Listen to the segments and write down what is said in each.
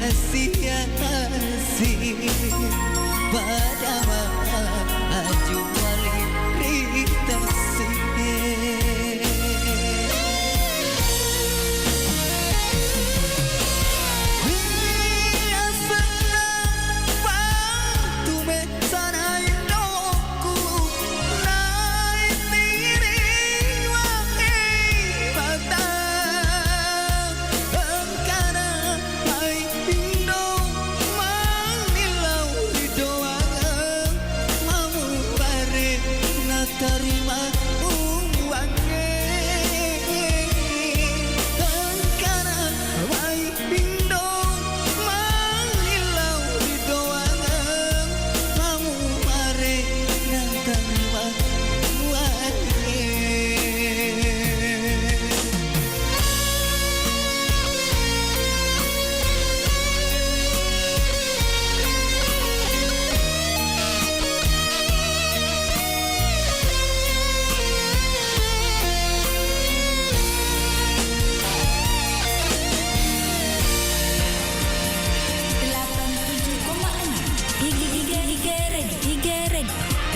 kasih pada maju wali ritasi. Terima uangnya karena baik Indo mengilau di doangan kamu mari yang terima uangnya.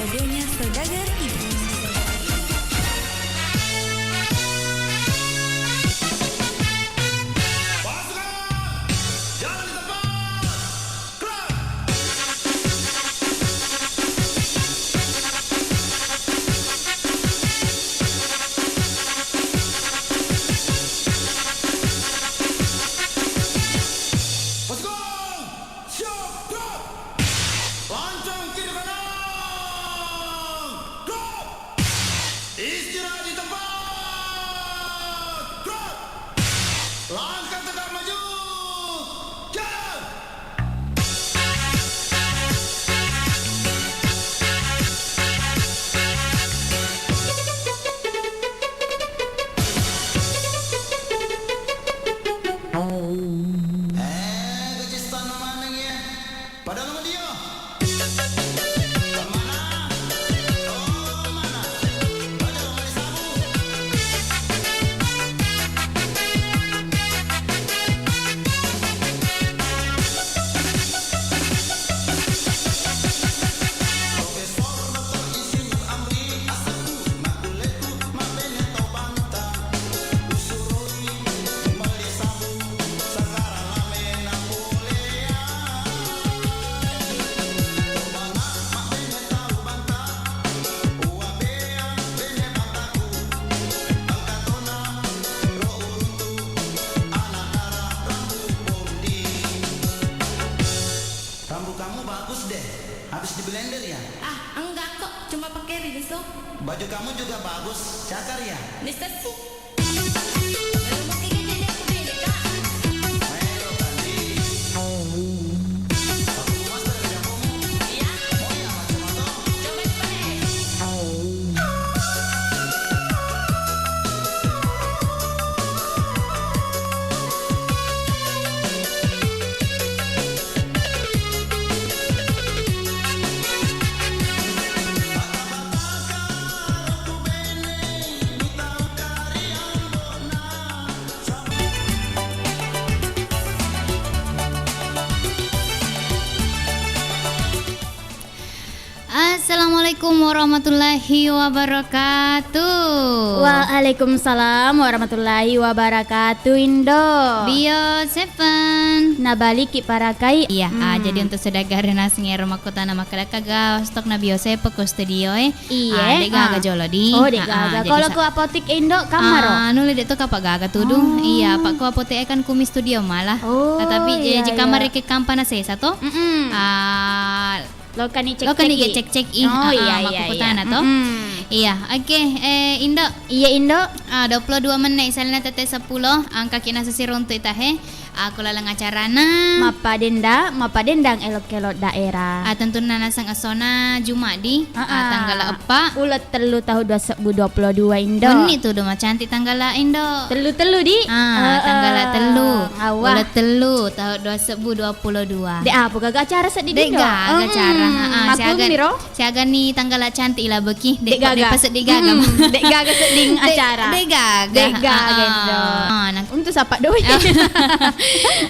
Radionya Saudagar Ibu. Istirahat di tempat. Gerak. Langkah tegak maju. Jalan. Kecestan mana ya? Pada nama dia. Rambut kamu bagus deh. Habis di blender ya? Ah, enggak kok, cuma pakai riso. Baju kamu juga bagus. Cakar ya? Mister sih. Assalamualaikum warahmatullahi wabarakatuh. Waalaikumsalam warahmatullahi wabarakatuh. Indo Bio Seven nabaliki parakai. Iya, jadi untuk sedagar nasnger makota nama kadakaga stok na Bio Seven ke studio Iya. Dek gaga jolo di. Oh, dek gaga. Kalau ku apotik Indo kamaro. Nuli dek tu kapak gaga tuduh. Iya, pak ku apotek kan kumi studio malah. Oh, Tapi iya, jika iya. mereka kampana saya satu. Lo kan Lo kan cek Oh iya iya. makukutana toh. Iya, oke. Indo. Iya Indo. 22 menit salna tete 10 angka kina sesiruntu itahe. Aku lalang acarana. Mapa dendang elok-elok daerah. Tentunya nasang asona Jumadi tanggal 4. Ulat telu tahun 2022 Indo. Ini tuh udah cantik tanggal Indo. Telu di. Tanggal telu. Awah. Ulat telu tahun 2022. Dek apa gaga acara sedih Dek gaga cara. Maklum miro. Siaga nih tanggal cantik lah beki. Dek gaga. Pesek dek gaga. Dek gaga seding acara. Dek gaga. Dek gaga Indo. Untuk sapa doi.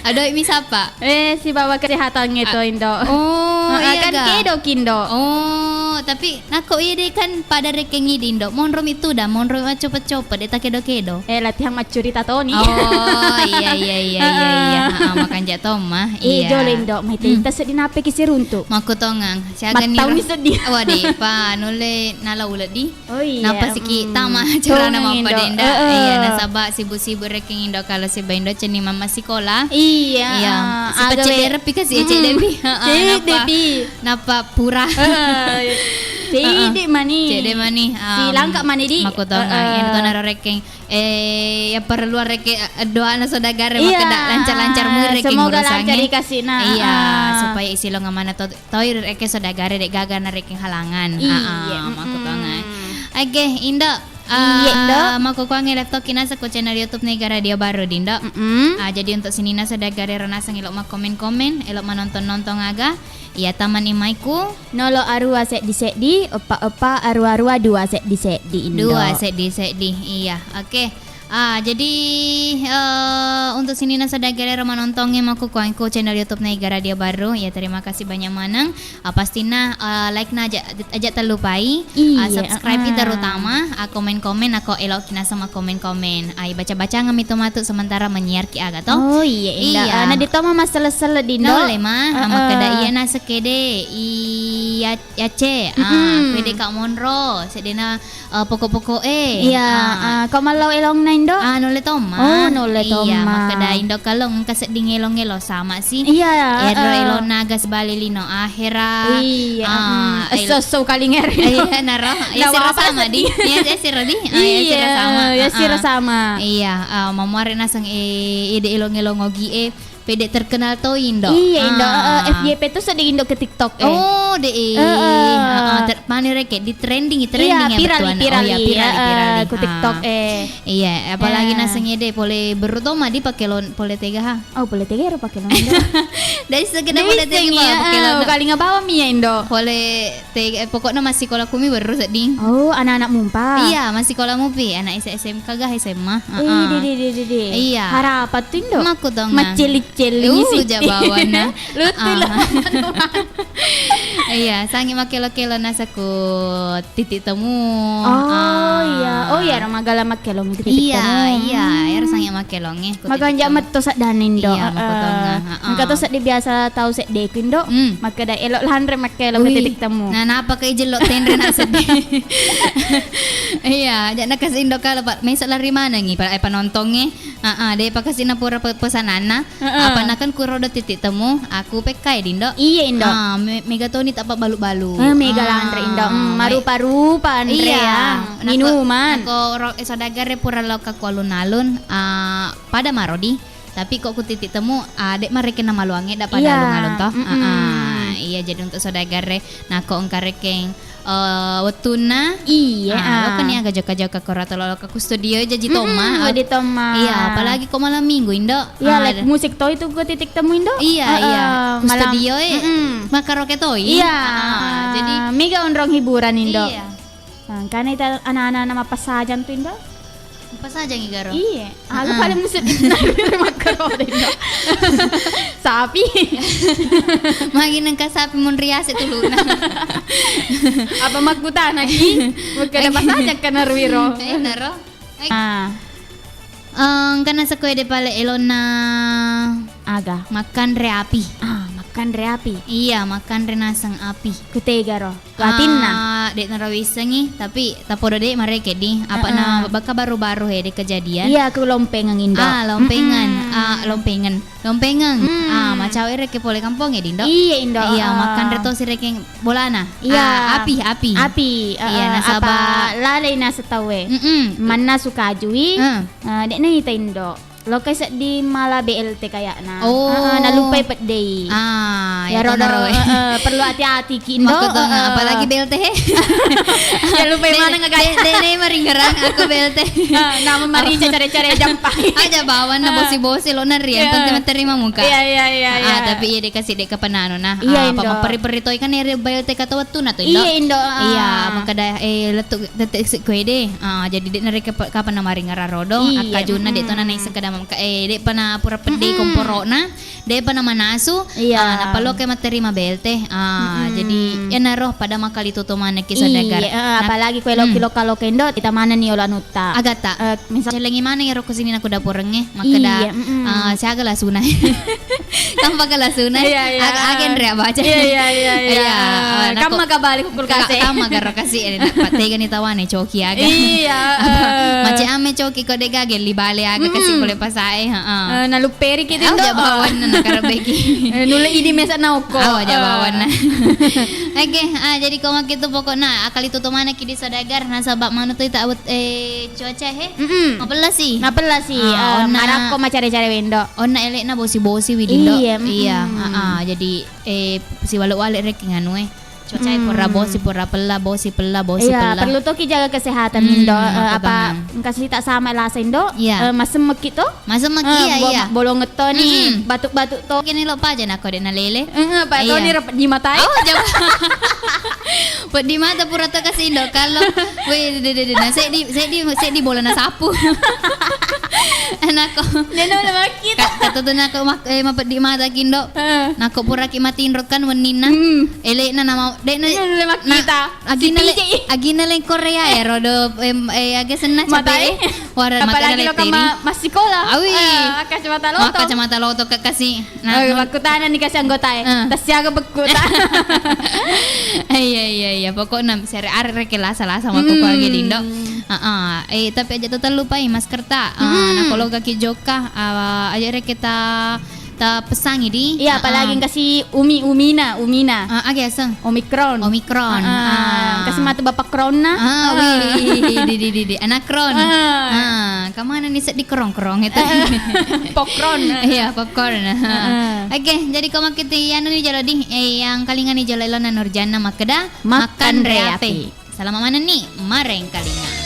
Aduh, ini siapa? Si bawa kesehatan itu Indo. Oh, iya kan ga? kedo Kindo. Oh, tapi nako iya deh kan pada rekengi dindo. Monrom itu dah, monrom cepet-cepet dia tak kedo-kedo. Latihan macurita Tony. Oh, iya. Makan jatuh mah. Iya. Jolindo, mai tita sedih nape kisi runtuk. Maku tongang. Siaga Matau ni sedih. Wadi pa nule nala ulat di. Oh iya. Napa siki tama cara nama Tongang, apa Indo. denda. Iya, nasaba sibuk-sibuk reking Indo kalau si Indo ceni mama sekolah. Iya. Iya. Si pecel derepi kasih cek depi. Cek depi. Napa pura. Cek mani. Cek de mani. Si langka mani di. Maku tongang. Yang itu nara reking. Ya perlu reke doa na sodagare Iya. maka lancar-lancar mu reking Semoga urusannya. lancar dikasih na. Iya, supaya isi lo ngamana toy reke sodagare dek gaga na reking halangan. Iya. Maku tongang. Oke, Indo. Iya, Indo. Maku kuangi laptop kinasa ko channel YouTube Negara Radio Baru Dindo. Jadi untuk sini na sodagare ranasang elok ma komen-komen, elok ma nonton-nonton aga. Iya taman imaiku. Nolo arua set di, opa arua dua set di Indo. Dua sedi. Iya, oke. Jadi untuk sini nasa dagare roma nontonnya mau kuangku channel YouTube Negara Radio Baru. Ya terima kasih banyak manang. Pastinya like na aja terlupai. Iya, Subscribe terutama. Komen-komen aku elok kina sama komen-komen. Baca-baca ngamito matu sementara menyiar ki aga toh. Oh iya Indah. Iya. Nah dito mah masele-sele di Indo. No lema makada iya na sekede ya ce. Pwede ka monro sedena pokok-pokok Iya, kau malau elong na Indo? Nole toma. Oh, nole toma. Iya, makada indo kalong kaset ding elong-elo sama sih. Iya. Elo nagas balilino ahera. Iya. So kalinger. Iya naro. Ya sira sama di. Iya sira di. Iya sama. Ya sira sama. Iya, mamare nasang ide elong-elo ngogi pede terkenal to Indo. Iya Indo. FYP tuh sedih Indo ke TikTok Oh, mana reke di trending Iya, ya viral. Oh ya pirali. Ku TikTok Iya, apalagi nasangnya deh boleh berutama di pakai lon boleh tega ha. Oh, boleh tega ya pakai Indo. Dari sekedar boleh tega pakai lon. Kali ngabawa mie Indo. Boleh tega pokoknya masih sekolah kumi baru seding. Oh, anak-anak mumpa. Iya, masih sekolah mupi, anak SMK gah SMA. Iya. Iya. Harapan tuh Indo. Maku dong. Maceli sih. Jabawana. Lutul lah. Iya, sangi makelo-kelo nasaku titik temu. Oh iya, ramagala makelong titik temu. Iya, er sangi makelonge. Maganja meto sak danin do. Iya, makotonga. Engka to sak di biasa tau sek dekin do. Maka da elok lanre makelong titik temu. Nah, napa kay jelok tenre na sedih. Iya, jak nakasih indo kala pak mesok lari mana ngi para panontongnya. Deh pakasih na pura pesanana. Apa nakan kurodo titik temu, aku pekai dindo. Iya Indo. Megatoni tak apa balu-balu. Mega lanre Indo. Marupa-rupa Andre ya. Minuman. Nako sodagare pura loka ku alun-alun pada marodi. Tapi kok ku titik temu dek mereka nama luangnya dak pada alun-alun toh. Iya jadi untuk sodagare nako engkarekeng wetuna Iya. Lo kan ya gajok-gajok ke lo ke studio jadi toma. Di Toma. Iya, apalagi kok malam minggu Indo. Iya, like musik toy itu gue titik temu Indo. Iya. Ke Malam studio makaroke toy. Iya. Jadi mega onrong hiburan Indo. iya. Karena itu anak-anak nama pasajan tuh Indo. Apa saja nggaro? Iya. Aku paling musik makaron Indo. Sapi. Magi nang kasapi mun rias itu luna. Apa makutan lagi? Magkada pasajan ka narwiro. Naro. Kana sa kuwede pala elona Aga. makan re api. Makan reapi. Iya, makan re nasang api. Kutega ro. Latin na. Dek narawisangi tapi tapodo dek mareke di apa na baka baru-baru di kejadian. Iya, aku lompeng ang Indo. Lompengan. Macam reke pole kampung ya Dindo. Iya Indo. Iya, makan reto si reke bolana. Iya. Api. Iya, nasaba. apa lalay na sa tawe. Mana suka jui. Dek na ita Indo. Lokay sa di mala BLT kaya na. Nalupay pat day. Ya Rodo, perlu hati-hati ki Indo. Apalagi BLT. Ya lupay mana nga kaya. Dene maringgarang ako BLT. Nama Marisa cari-cari jampay. Aja bawan na bosi-bosi lo na riyan pag terima muka. Iya. Tapi iya dikasih dek kapanano na. Iya, Indo. Pamapari-pari kan ere BLT katawat tu na to Indo. Iya Indo. Iya, makada letuk detek kwede. Jadi dek na kapan na maringara rodo. Iya. Akajuna dek to na naisa kada dek pana pura pede komporona, dek pana manasu, Iya. napa lo ke materi mabelte. Jadi ya naroh pada makali tuto mana kisah dagar. Apalagi kue loki lokal kendo kita mana nih olah nuta. Agata. Misal Celengi mana ya roko sini aku dapurenge, maka da siaga lah sunai. Tanpa kalah sunai. Agen rea baca. Iya. Kamu maka balik pukul kasih. Kamu maka kasih dapat tega ni tawane coki aga. Iya. Macam ame coki ko dega gel li bale aga kasih boleh pasae. Naluperi kita Aw indo. jabawan na nakarabeki. Nula ini mesa nauko. Aw jabawan na. Oke, jadi kau mak itu pokoknya akal itu mana kidi sadagar nasabak manu tu tak cuaca he. Ngapelas sih. Ngapelas sih. Marako macare-care wendo. Onna elek na bosi-bosi widindo. Iya, Jadi si waluk-waluk rek nganu cuaca pura bosi pura pela bosi pela. Iya, perlu tuh ki jaga kesehatan indo. Apa kasih tak sama lah indo. Iya. Masem meki to. Masa mak iya. Bolong ngeto nih, batuk-batuk to. Kini lo pa aja nak kau na lele. Pak to ni rapat di mata. Oh, jauh. Buat di mata pura tu kasih indo kalau, weh, saya di bola na sapu. Anak ko. Neno na makita. Kata tu nak mapat di mata kindo. Nak ko pura ki matiin rot kan wenina. Ele na nama dek na. Neno na makita. Agina lang Korea ya rodo aga senah Matai. capek. Wara mata Apalagi lo kama masikola. Awi. Kacamata loto. Kacamata loto kasih. Bakutanan ni kasi anggota tas siaga bekuta. Iya pokoknya seri are kelas salah sama aku pagi dindo. Tapi aja total lupa masker ta. Nah kalau kaki joka aja kita ta pesangi di. Iya apalagi kasih umina. Agi aseng. Omikron. Kasih mata bapak corona. Di anak kron. Kamana nih set di kerong itu. Pokron. Iya popcorn. Oke, jadi kau makin yang nih jala di yang kalingan nih jala ilona Nurjana makeda makan reape. Salam mana nih? Mareng kalingan.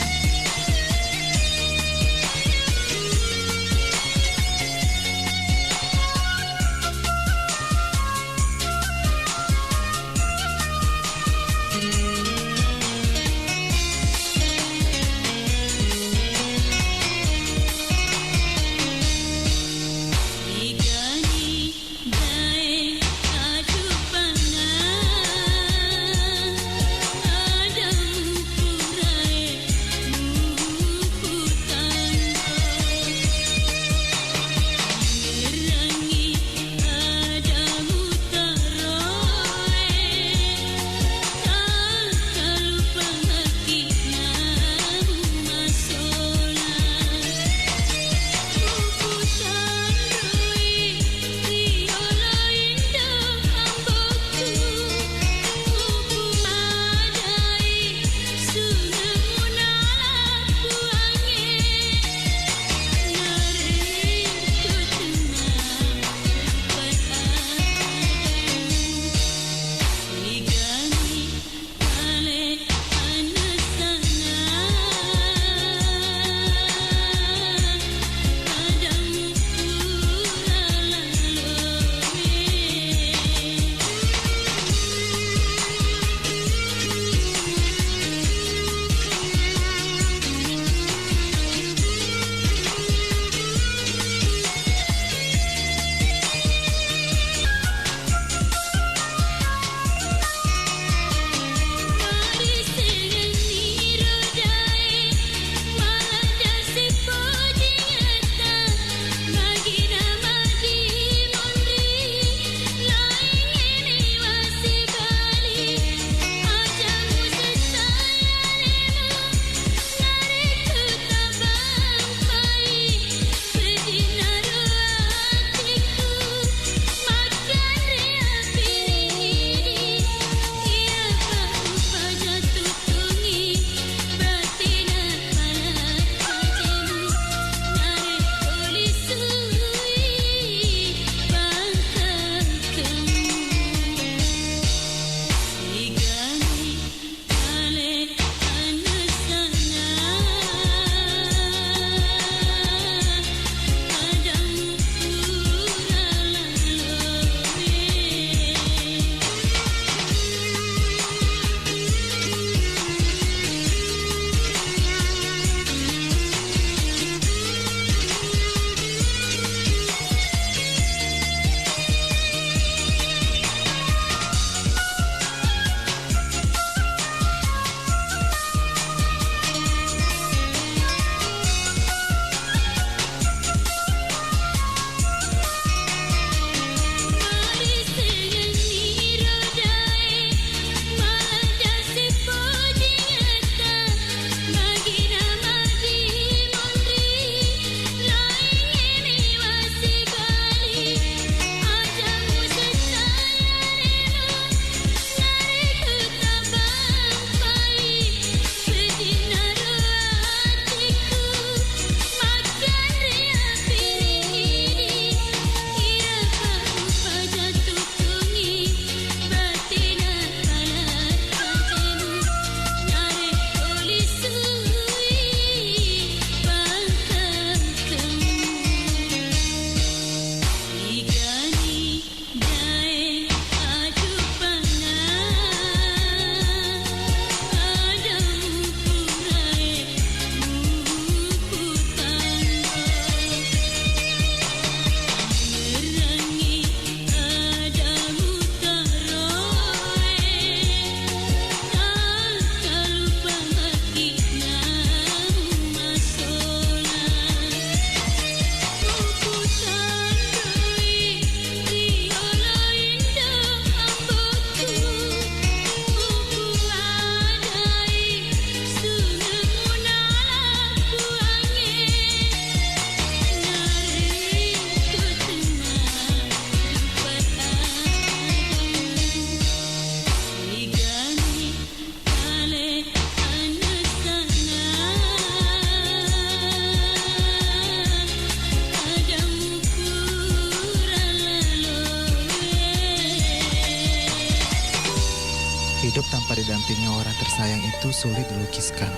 tanpa didampingi orang tersayang itu sulit dilukiskan.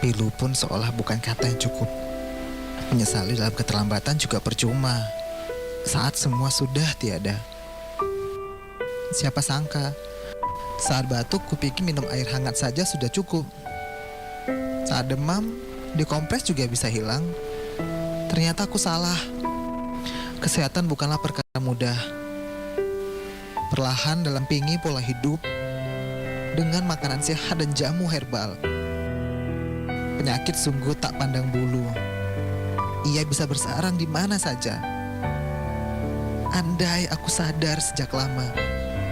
Pilu pun seolah bukan kata yang cukup. Menyesali dalam keterlambatan juga percuma saat semua sudah tiada. Siapa sangka saat batuk kupikir minum air hangat saja sudah cukup. Saat demam dikompres juga bisa hilang. Ternyata aku salah. Kesehatan bukanlah perkara mudah. Perlahan dalam pingi pola hidup dengan makanan sehat dan jamu herbal. Penyakit sungguh tak pandang bulu. Ia bisa bersarang di mana saja. Andai aku sadar sejak lama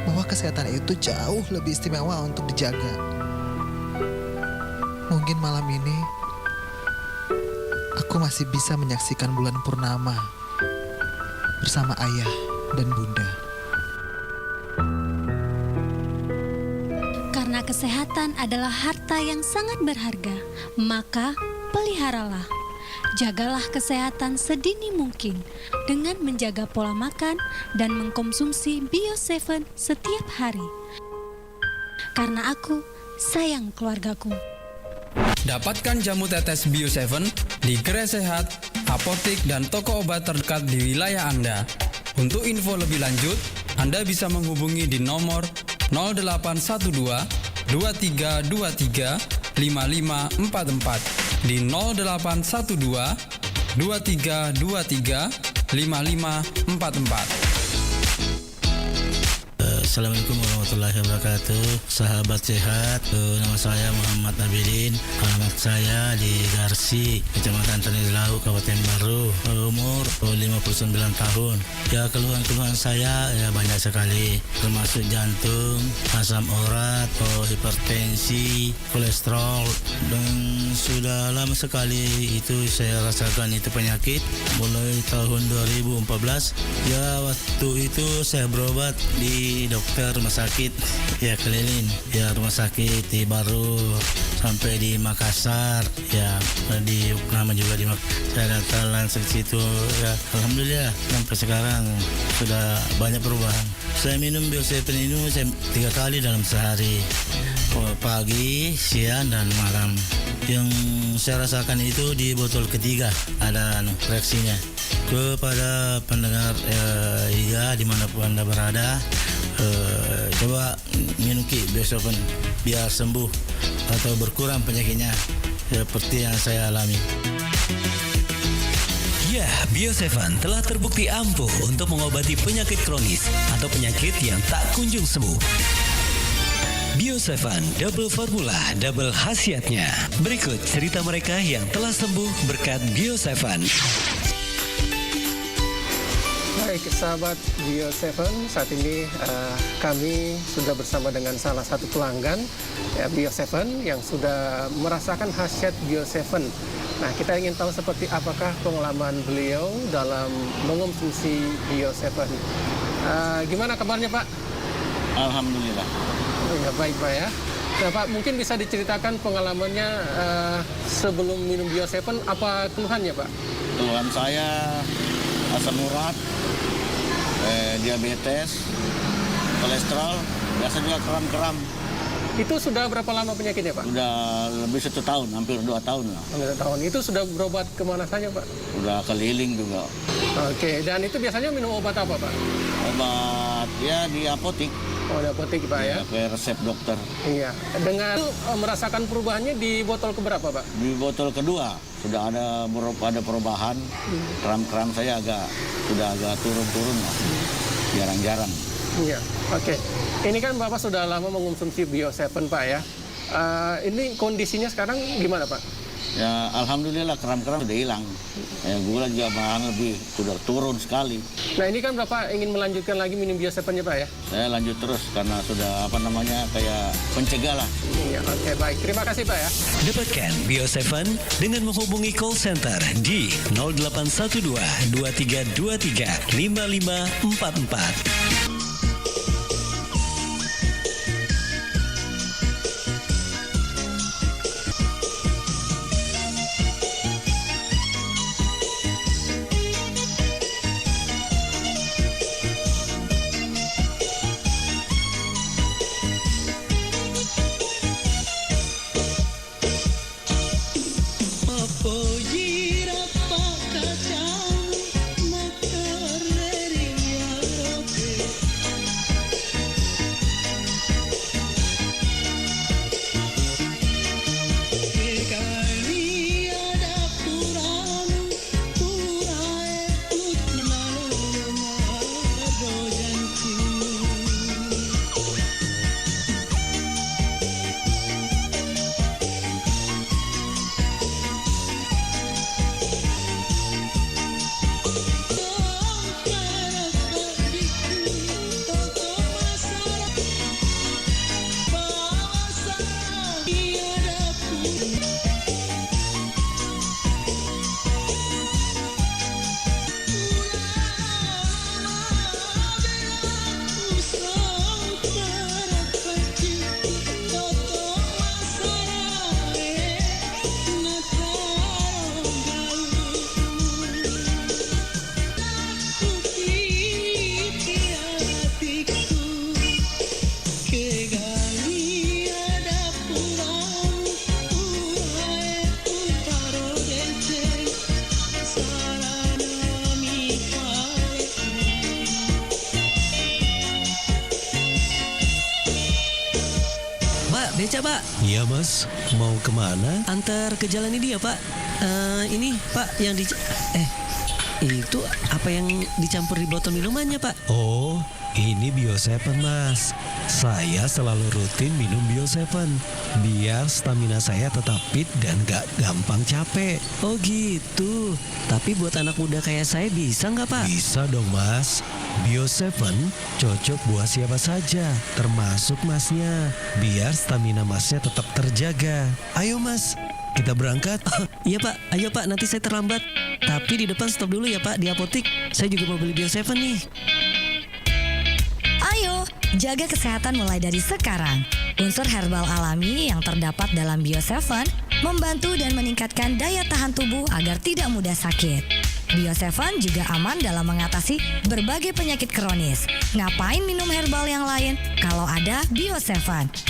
bahwa kesehatan itu jauh lebih istimewa untuk dijaga. Mungkin malam ini aku masih bisa menyaksikan bulan purnama bersama ayah dan bunda. Karena kesehatan adalah harta yang sangat berharga, maka peliharalah. Jagalah kesehatan sedini mungkin dengan menjaga pola makan dan mengkonsumsi Bio7 setiap hari. Karena aku sayang keluargaku. Dapatkan jamu tetes Bio7 di Gerai Sehat, apotik, dan toko obat terdekat di wilayah Anda. Untuk info lebih lanjut, Anda bisa menghubungi di nomor 0812 2323 5544 di 0812 2323 5544. Assalamualaikum warahmatullahi wabarakatuh. Sahabat sehat, nama saya Muhammad Abidin. Alamat saya di Garsi, Kecamatan Tanilau, Kabupaten Baru. Umur 59 tahun. Ya, keluhan-keluhan saya ya banyak sekali, termasuk jantung, asam urat, hipertensi, kolesterol, dan sudah lama sekali itu saya rasakan itu penyakit. Mulai tahun 2014, ya waktu itu saya berobat di dokter rumah sakit ya keliling ya, rumah sakit di Baru sampai di Makassar ya, di nama juga di saya datang langsung situ ya. Alhamdulillah sampai sekarang sudah banyak perubahan. Saya minum Bio7 ini 3 kali dalam sehari, pagi, siang, dan malam. Yang saya rasakan itu di botol ketiga ada reaksinya. Kepada pendengar Iga dimanapun Anda berada, coba minum Bio7 biar sembuh atau berkurang penyakitnya seperti yang saya alami. Ya, Bio7 telah terbukti ampuh untuk mengobati penyakit kronis atau penyakit yang tak kunjung sembuh. Bio7 double formula, double khasiatnya. Berikut cerita mereka yang telah sembuh berkat Bio7. Baik sahabat Bio7, saat ini kami sudah bersama dengan salah satu pelanggan ya, Bio7 yang sudah merasakan khasiat Bio7. Nah, kita ingin tahu seperti apakah pengalaman beliau dalam mengonsumsi Bio7. Gimana kabarnya Pak? Alhamdulillah. Ya, baik Pak ya. Nah Pak, mungkin bisa diceritakan pengalamannya sebelum minum Bio7, apa keluhannya Pak? Keluhan saya asam urat, diabetes, kolesterol, biasa juga kram-kram. Itu sudah berapa lama penyakitnya Pak? Sudah lebih 1 tahun, hampir 2 tahun lah. Hampir 2 tahun. Itu sudah berobat kemana saja Pak? Sudah keliling juga. Oke, dan itu biasanya minum obat apa Pak? Obat ya di apotik. Oh, di apotik Pak ya? Pakai resep dokter. Iya. Dengan itu merasakan perubahannya di botol keberapa Pak? Di botol kedua sudah ada perubahan. Kram-kram saya sudah agak turun-turun lah. Jarang-jarang. Iya, oke. Ini kan Bapak sudah lama mengonsumsi Bio7 Pak ya. Ini kondisinya sekarang gimana Pak? Ya, alhamdulillah kram-kram sudah hilang. Gula juga bahan lebih sudah turun sekali. Nah, ini kan Bapak ingin melanjutkan lagi minum Bio7-nya Pak ya? Saya lanjut terus karena sudah kayak pencegah lah. Iya, oke, baik. Terima kasih Pak ya. Dapatkan Bio7 dengan menghubungi call center di 0812 2323 5544. beca Pak. Iya Mas, mau kemana? Antar ke jalan ini ya Pak. Ini Pak yang itu apa yang dicampur di botol minumannya Pak? Oh, ini Bio7 Mas. Saya selalu rutin minum Bio7 biar stamina saya tetap fit dan gak gampang capek. Oh gitu. Tapi buat anak muda kayak saya bisa nggak Pak? Bisa dong Mas. Bio7 cocok buat siapa saja, termasuk Masnya. Biar stamina Masnya tetap terjaga. Ayo Mas, kita berangkat. Iya Pak, ayo Pak, nanti saya terlambat. Tapi di depan stop dulu ya Pak, di apotik. Saya juga mau beli Bio7 nih. Ayo, jaga kesehatan mulai dari sekarang. Unsur herbal alami yang terdapat dalam Bio7 membantu dan meningkatkan daya tahan tubuh agar tidak mudah sakit. Bio7 juga aman dalam mengatasi berbagai penyakit kronis. Ngapain minum herbal yang lain? Kalau ada Bio7,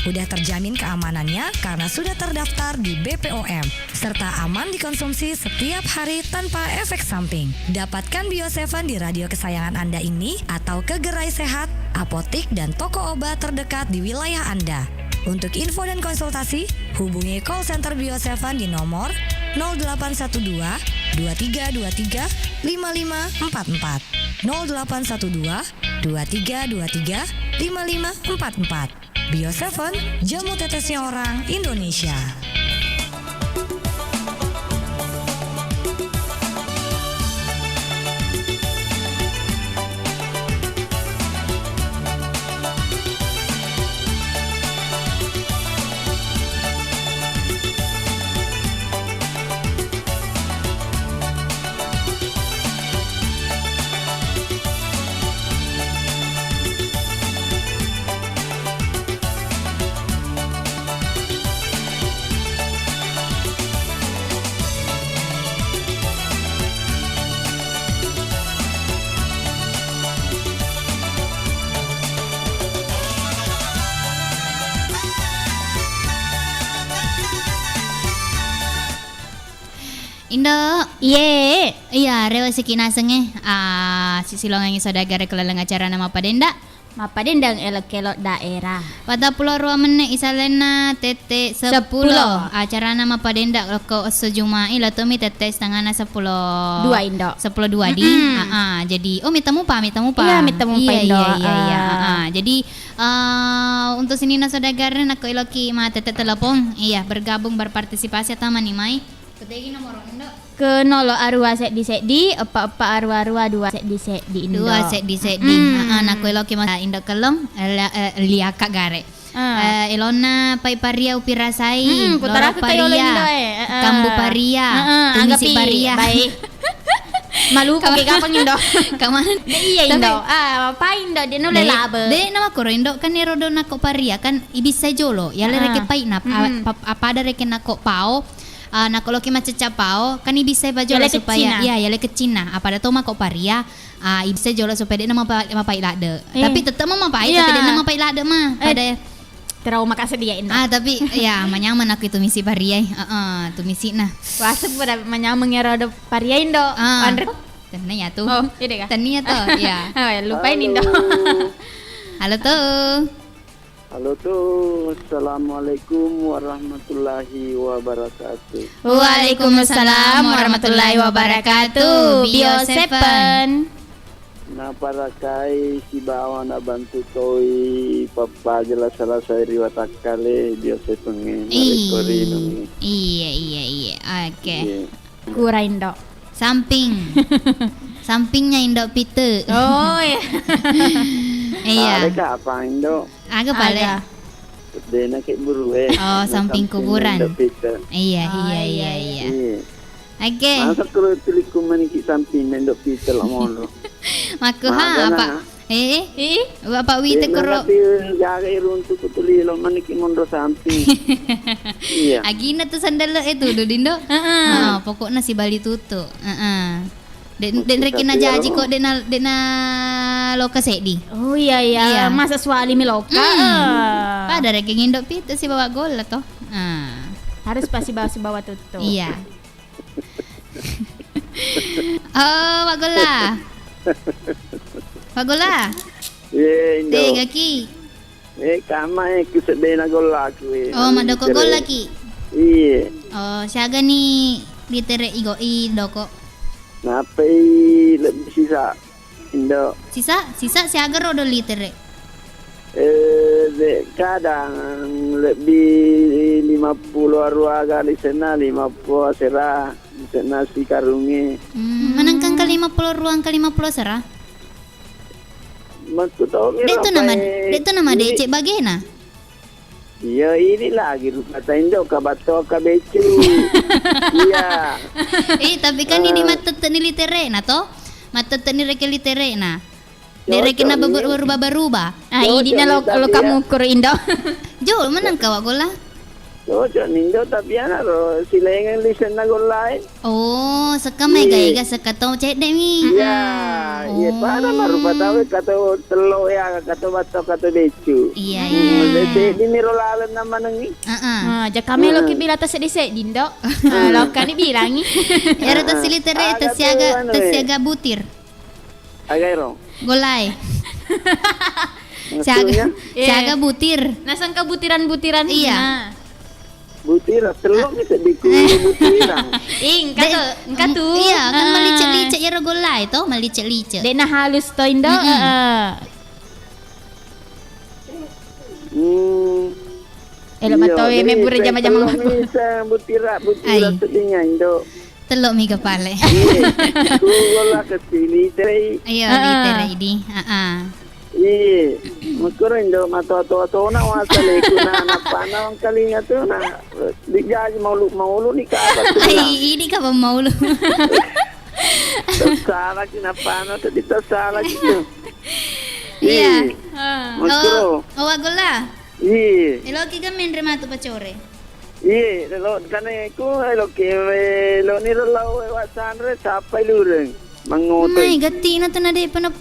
udah terjamin keamanannya karena sudah terdaftar di BPOM, serta aman dikonsumsi setiap hari tanpa efek samping. Dapatkan Bio7 di radio kesayangan Anda ini atau ke gerai sehat, apotik, dan toko obat terdekat di wilayah Anda. Untuk info dan konsultasi, hubungi call center Bio7 di nomor 0812 2323 5544 0812 2323 5544. Bio7, jamu tetesnya orang Indonesia. Indo, iya, rewa sikina senge. Sisilongan yang saudagar kelalang acara nama padenda. Mapa dendang elok-elok daerah. Pada Pulau Ruamene isalena tete 10. Acara nama padenda loko sejumai latomi tete setengah 10. 2 Indo. 10 2 di. Jadi mitamu pa. Iya, mitamu pa Indo. Iya. Jadi untuk sini saudagar nak iloki ma tete telepon. Iya, bergabung berpartisipasi atau manimai. Ketegi nomor Indo. Ke nolo arua set di apa arua 2 set di Indo. 2 set di. Nak iloki ma Indo kelong liaka gare. Ilona pai paria upi rasai. Lora paria. Kambu paria. Tumisi paria. Baik. Malu kau kapang Indo. Kaman. Iya Indo. Apa Indo dia nolai laba. De nama koro Indo kan nerodo nako paria kan ibisa jolo. Ya lereke pai nap apa ada reke nako pao. Kalau kita macam pao kan bisa baju supaya ya ke Cina apa ada toma kok paria bisa jual supaya dia nama pai lada tapi tetap mama pai tapi dia nama pai lada mah pada trauma kasih dia ini tapi ya manyaman aku itu misi paria tu misi nah wasa pada manyaman ngerodo paria Indo Andre tanya tuh iya kan tanya tuh ya lupain Indo halo tuh. Halo tuh, Assalamualaikum warahmatullahi wabarakatuh. Waalaikumsalam warahmatullahi wabarakatuh. Bio7. Na para kai si bawa na bantu toi papa jelas salah saya riwata kali Bio7 ngi. Iya. Oke. Kura Indo. Sampingnya Indo Pite. Oh iya. Iya. Ada apa Indo? Agak balik. Dena kayak buru samping kuburan. Iya. Oke. Masa kalau telekom maniki samping Indo Pite lah mono. Maku apa? Bapak Wite kuro. Jaga iruntu kutuli lo maniki mondo samping. Iya. Agina tuh sandal itu Dindo. Pokoknya si Bali tutu. Den rekin aja kok dena loka sedi. Oh iya. Masa suali mi loka. Pada rekin Indo Pite si bawa gol toh. Harus pasti bawa tutu. Iya. Wagola. Iya, Indo. Gaki. Kama kusedena golak. Oh, madoko golaki. Iya. Oh, siaga ni litere igo i doko. Ngapai lebih sisa Indo. Sisa siaga rodo litere. Kadang lebih 50 arwaga di sana, 50 serah di sana si karungi. Menangkan ke 50 ruang ke 50 serah. Maksud tahu Itu nama Cek Bagena. Iya ini lagi kata Indo kabato kabecu. Iya. Tapi kan ini matet ni litere na to. Matet ni reke litere na. Dereke na berubah-ubah. Ini na lo kamu kur Indo. Jo menang kawa gola. Cocok Indo tapi ana ro silengan listen na golai. Oh, sekamai gaya sekato cek dek mi. Iya, iya para baru patawe kata telo ya kata bato kata becu. Iya. Di miro lalan nama nengi. Jakame lo kibila tas dise Dindo. Lo kan bilangi. Era tas litere tasiaga butir. Agairo. Golai. Siaga butir. Nasangka butiran-butiran. Iya. Butiran telur bisa dikubur butiran. Engkau tu. Iya, kan melicet-licet ya golai toh, melicet-licet. Dek na halus to Indo. Matowe me bure jama-jama. Bisa butiran sedihnya Indo. Telok mi kepala. Gola kecil litere. Iya, litere ini. Iya, mungkin Indo mata-mata na wasale kuna napana ang kalinga tu na dijaji maulu ni kaaba tu. Ini ka maulu. Salah kinapana tu ditasala gitu. Iya. Mungkin. Oh, agola. Iya. Elo kita main remato pacore. Iya, lo kana ko lo ke lo ni lo wasanre sapai lureng mangoto. Mai gati na tanade pana.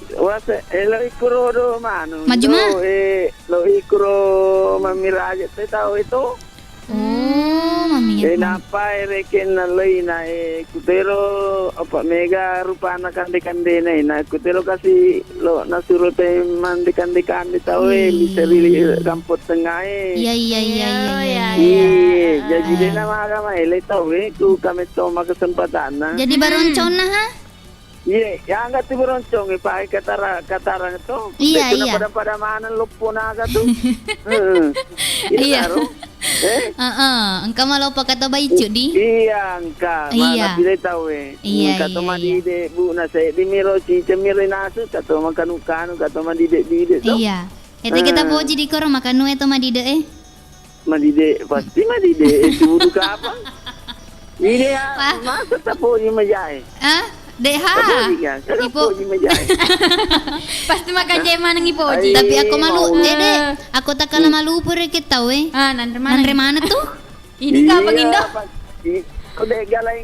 Wasa lo ikuro do mano. Majuma. Lo ikuro mamiraja te tahu itu. Oh, mami. Napa reken na leina kutero apa mega rupana kande na kutero kasi lo nasuro te mandi kande tahu miseri kampot tengah Iya. Jadi dia nama agama tahu ku kami toma kesempatan na. Jadi baroncon na ha? Iya, yang enggak tuh beroncong pakai kataran itu. Iya. Pada mana lupa naga tuh. Iya. Engkau malu apa kata baicu di? Iya, engkau. Mana pilih tahu Iya. Kata mandi de bu nasi di miro cemiri nasu kata makan kata mandi de. Iya. Itu kita poji di korong makan itu mandi de Mandi de pasti mandi de itu bukan apa? Ini ya masa tak poji majai. Deha. Ipo pasti makan jema nang ipoji. Tapi aku malu, Dede. Aku tak kalah malu pure kita we. Nandre mana tuh? Ini ka Indo. Kode galai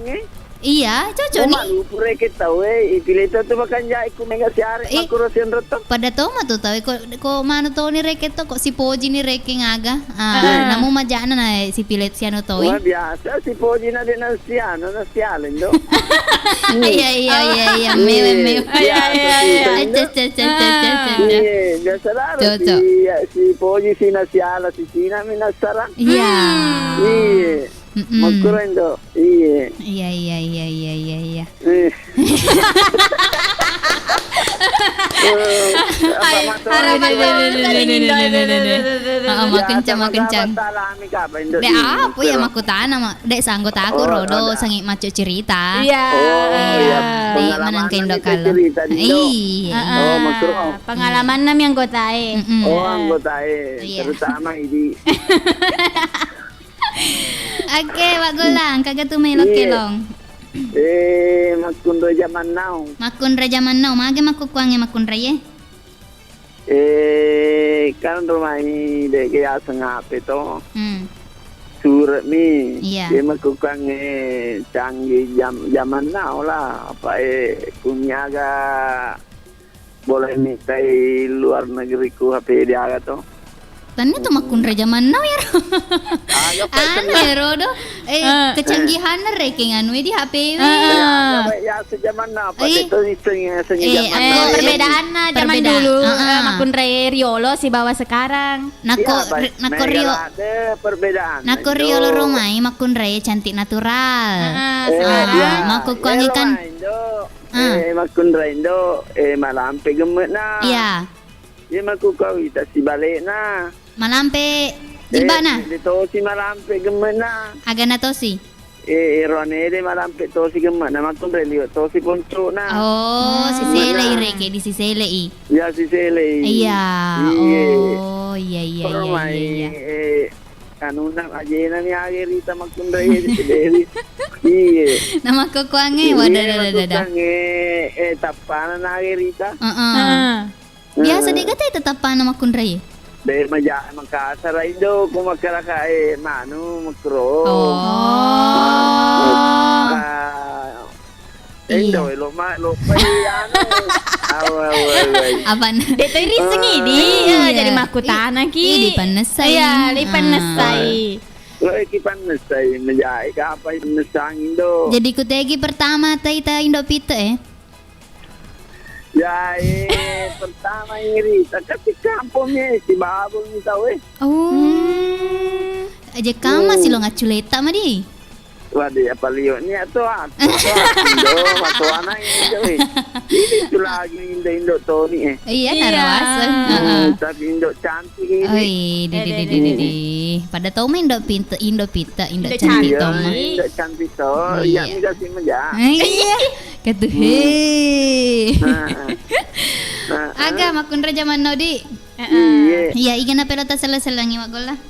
Iya, cocok nih. Malu pure kita we. Ipilih tu makan jai ku mega siare makurosin retok. Pada to mah tuh tahu ko mana to ni reket to kok si poji ni reke ngaga. Namu majana na si pilet siano to. Wah biasa si poji na de na siano Indo. Iya. Meu. Iya. Biasa lah si poji si nasiala si Cina minasara. Iya. Makurin do. Iya. Makencang. Dek apa ya makutana mak. Dek sanggot aku rodo sangi macu cerita. Iya. Dek manang kendo kalau. Iya. Pengalaman nam yang gotae. Anggotae. Terutama ini. Oke, Wak Golang, kagak tuh melok kelong. Makun zaman now. Makun zaman now, mage makukuangnya makun raya. Kan rumah ini dek ya sengap itu. Surat ni. Iya. Dia makukuangnya canggih zaman now lah. Apa kunyaga boleh minta luar negeri ku HP dia tu. Tanya tuh makun zaman now ya. Anu ya rodo. Kecanggihan ranking anu di HP. Ya sejaman apa itu zaman now. Perbedaan zaman dulu makun Riolo si bawa sekarang. Nako Rio. Ada perbedaan. Nako Riolo romai makun Ray cantik natural. Mako kuangi kan. Makun Raindo malampe gemet na. Iya. Dia maku kau ita si balik na. Malampe jilba na. Dito si malampe gemet na. Agana tosi. Rone de malampe to si gemet na makun Railio to si ponco na. Oh, si Sele ireke di si Sele i. Ya si Sele. Iya. Oh, iya. Kanuna aja ni Agerita makun Railio. Iya. Nama ko kuange wadah. Tapanan Agerita. Biasa deh kata tetapan nama kunrai. Deh makasar indo kumakara ka manu makro. Indo lo anu. Aban. Dito riseng ini jadi makutana ki. Di panesai. Iya, di panesai. Lo panesai menjai ka apa panesang indo. Jadi kutegi pertama ta indo pite Ya, pertama ini tapi kampungnya si babul ni tahu aja kama sih lo ngaculeta mah di. Waduh, apa liok ni atau Indo atau anak ini itu lagi Indo to ni Iya, narawasan. Tapi Indo cantik ini. Di. Pada tahu main Indo pita, Indo cantik to mah. Indo cantik to. Ya ni kasih menja. Iya. Kata Aga makun raja mana di? Iya, ikan pelota sela-selangi wakol lah.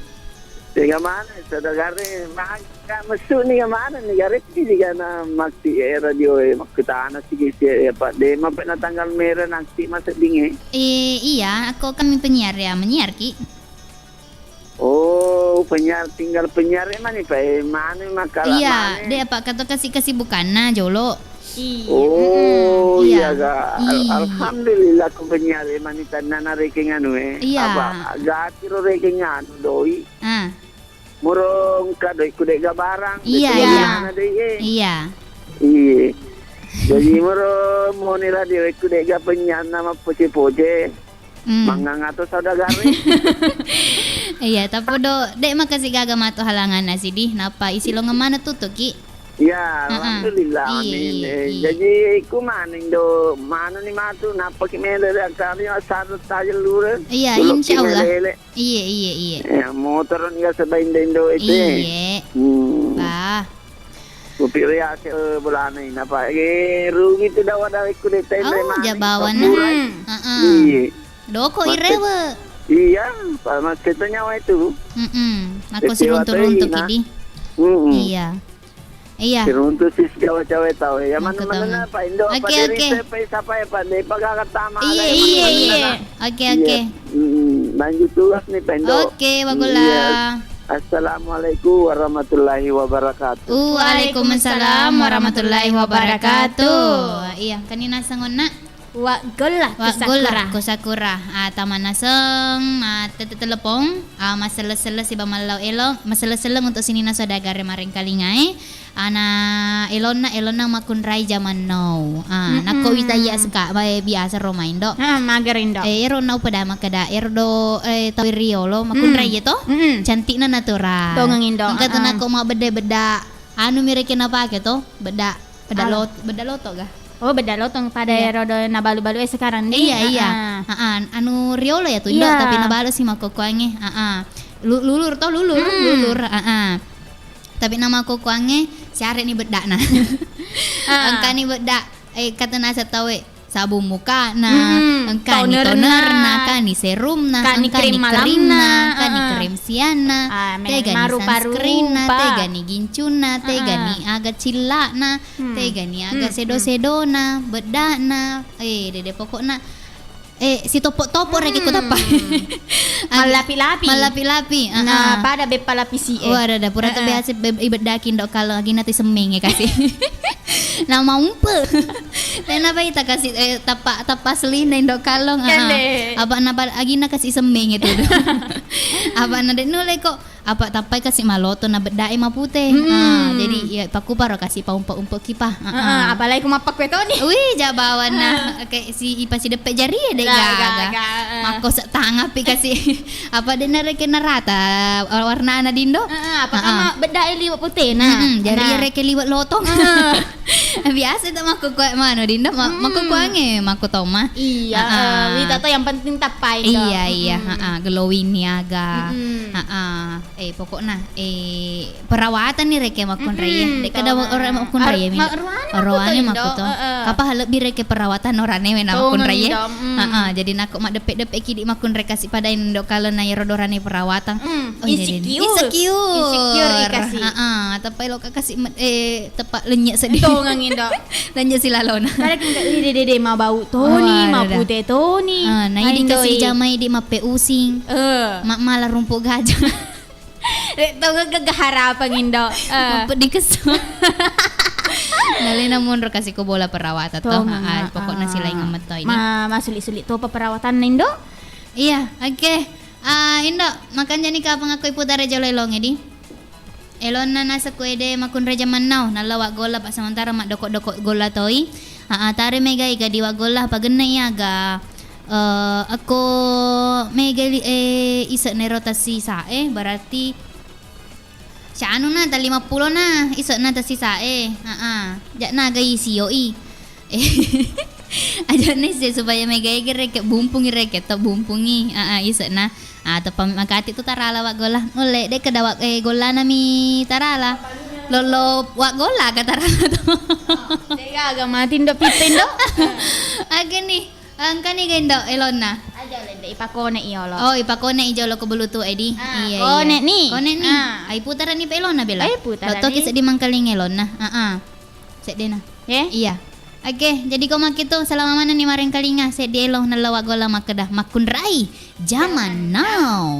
Tiga mana? Saudara maka masuk ni mana ni garis di kana makti radio makutana sige apa de mapena tanggal merah nanti masuk dinge. Iya, aku kami penyiar ya, menyiar ki. Oh, tinggal penyiar mana ni mana makalah iya, mana. Iya, dia apa kata kesibukan jolo. Oh, iya ga. Iya. Alhamdulillah ko penyiar mana tanana reking anu Iya. Apa gatiro reking anu doi. Murong kadoi kude gabarang. Iya. Iya. Jadi murong mo nila di kude ga penyan nama poce-poce. Mangang atau saudagari. Iya, tapi dek makasih gaga mato halangan nasi di. Napa isi lo ngemana tutup ki? Ya, alhamdulillah. Amin. Jadi ku maning do mana ni matu napa ki mele kami asal tajel lure. Iya, insyaallah. Iya. Ya, motor ni ga sabay indo itu. Iya. Bah. Kupiri ake bulan ini napa rugi tu dawa ku de tele mana. Jabawan. Iya. Doko irewe. Iya, pas kita nyawa itu. Aku seruntur-runtur kidi. Iya. Seruntur sis cawe-cawe tahu ya. Mana-mana Pak Indo apa dari siapa ya Pak? Dari pagkakatama. Iya. Oke. Lanjut tugas nih Pak Indo. Oke, bagulah. Assalamualaikum warahmatullahi wabarakatuh. Waalaikumsalam warahmatullahi wabarakatuh. Iya, kanina sangon na. Wagol kusakura. Taman naseng, telepon, masalah-salah si bamalau elong, masalah-salah untuk sini na saudara maring kalingai. Ana elona makun rai zaman now. Nako witaya suka biasa Romaindo. Magarindo. Ero pada makada erdo tawi riolo makun rai to. Cantik na natural. Dongangindo. Angkat nako mau beda-beda. Anu mirekin apa to? Beda loto ga. Oh, beda lotong pada rodo nabalu-balu sekarang nih. Iya. Anu riolo ya tuh tapi nabalu sih makokoange. Lulur. Tapi nama kokoange siare ni bedak na. Angka ni bedak kata nasa tawe sabun muka angka ni toner na, kani serum na, kani krim malam na, kani krim siana, tega ni sunscreen na, tega ni gincun na, tega ni agak cila na, tega ni agak sedo-sedo na, bedak na, dede pokok na. Si topo-topo rek ikut apa? Malapi-lapi. Nah, pada bepalapisi. Wah, ada pura biasa ibedakin dok kalau lagi nanti semeng ya kasih. Nama umpe. Dan apa kita kasih tapak selina indok kalong. Apa napa agina kasih semeng itu. Apa nade nule kok apa tapai kasih maloto na bedai mapute. Jadi ya paku paro kasih paumpa-umpa kipah. Apalagi kumapak kue Tony. Wih jabawan nah kayak si ipa si depek jari ya deh gaga. Mako setangah pi kasih apa de nareke narata warna ana dindo. Apa kama bedai liwat putih nah. Jari reke liwat lotong. Biasa tak mako kue mano dindo mako kuange mako toma. Iya, wita to yang penting tapai do. Iya, glowing niaga. Pokoknya perawatan nih reke makun raya. Dek kada orang makun raya mi. Orangnya makun to. Kapa lebih reke perawatan orangnya wena makun raya. Jadi nak mak depek kidi makun reka si pada indok kalau na rodorane perawatan. Insecure kasih. Tapi lo kasih tepak lenyek sedih. Tuh ngangin do. Lenyek si lalona. Kada dede mau bau Tony, mau putih Tony. Nah ini kasih jamai di mape using. Mak malah rumput gajah. Tahu gegahara apa ngindo. Di kesel. Nali namun kasih ko bola perawatan toh. Pokoknya sila yang ngamet to ini. Sulit-sulit to perawatan Indo. Iya, oke. Indo, makan jani ka pangakoy putare jolelong edi. Elon na nasa kuede makun reja manau nalawak gola pa samantara mak dokok-dokok gola toy. Tare mega iga diwa gola pagena iaga. Ako mega isa na rotasi sae berarti siya ano na ta 50 na isa na ta si sae. Jak na gay COE. Aja nih sih supaya mega reke bumpungi reke to bumpungi isa na tapam magkati to tarala wak gola ule de kada wak gola nami tarala lolo wak gola ka tarala to dega aga matin do pitin do agani ang kani gendo elona aja lende ipakone iolo ipakone ijolo ko bulutu edi iya kone ni ay putaran ni pelona bela loto kisa di mangkaling elona sedena iya. Oke, jadi kau makito selama mana nih maring kalinga sedielo nalawa gola makedah makunrai zaman now.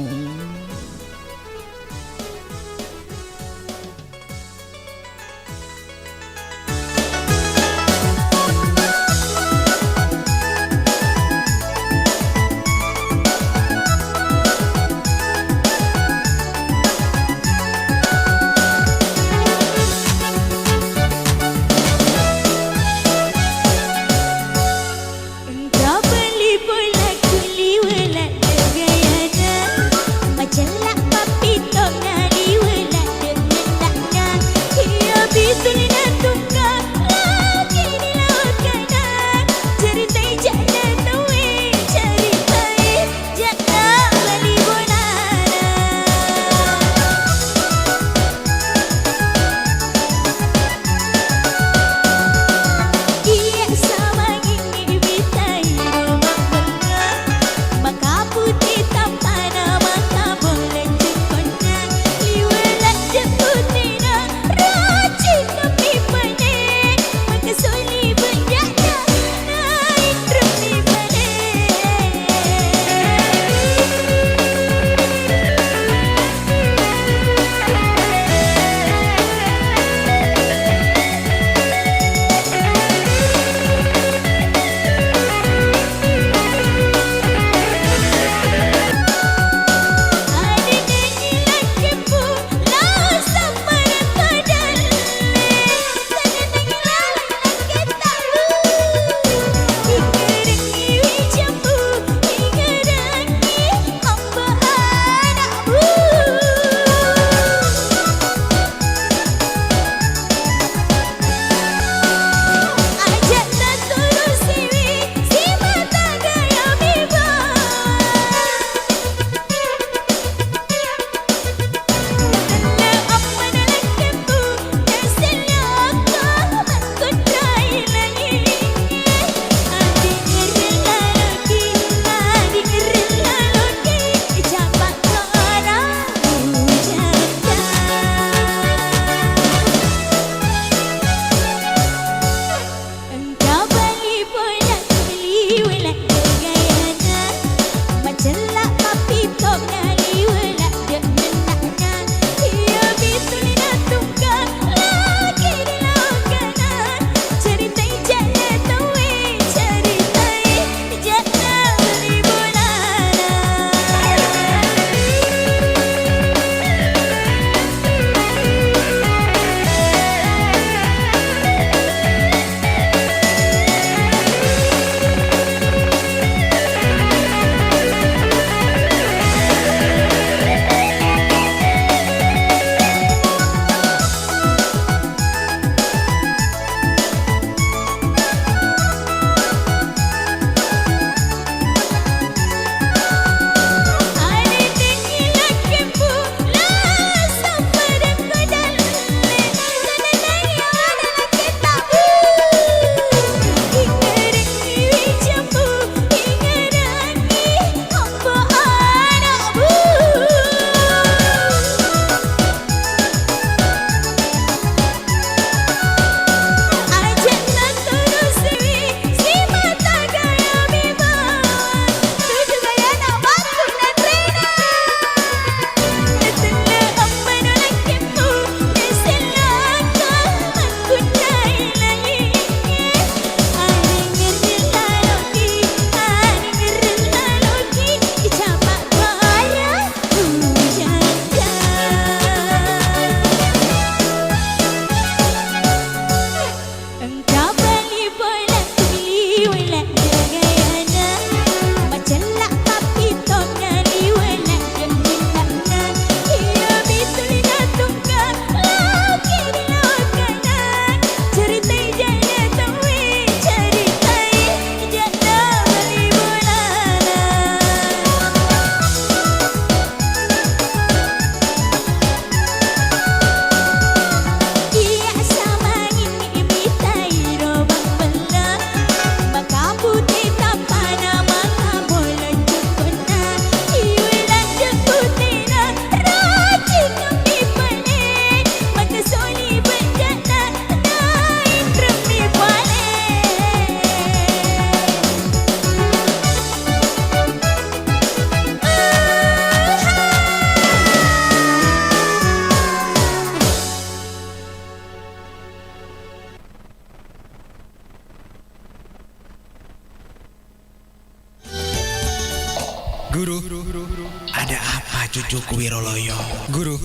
cucuku Wiroloyo. Guru,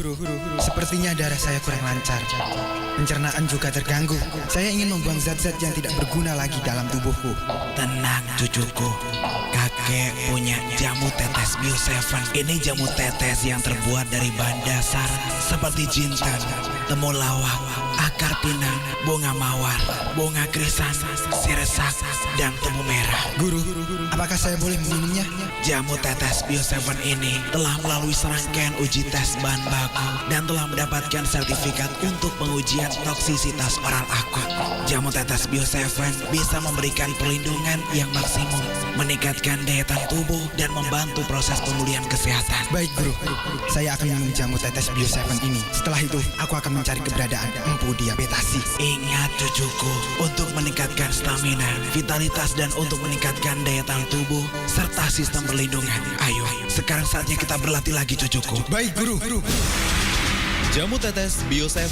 sepertinya darah saya kurang lancar. Pencernaan juga terganggu. Saya ingin membuang zat-zat yang tidak berguna lagi dalam tubuhku. Tenang cucuku, kakek punya jamu tetes Bio 7. Ini jamu tetes yang terbuat dari bahan dasar seperti jintan, temulawak, akar pinang, bunga mawar, bunga krisan, siresak, dan tebu merah. Guru, apakah saya boleh meminumnya? Jamu tetes Bio 7 ini telah melalui serangkaian uji tes bahan baku dan telah mendapatkan sertifikat untuk pengujian toksisitas oral akut. Jamu tetes Bio 7 bisa memberikan perlindungan yang maksimum, meningkatkan daya tahan tubuh dan membantu proses pemulihan kesehatan. Baik guru, saya akan minum jamu tetes Bio 7 ini. Setelah itu, aku akan mencari keberadaan Empu Diabetasi. Ingat cucuku, untuk meningkatkan stamina, vitalitas dan untuk meningkatkan daya tahan tubuh serta sistem perlindungan. Ayo, sekarang saatnya kita berlatih lagi cucuku. Baik guru. Jamu tetes Bio 7,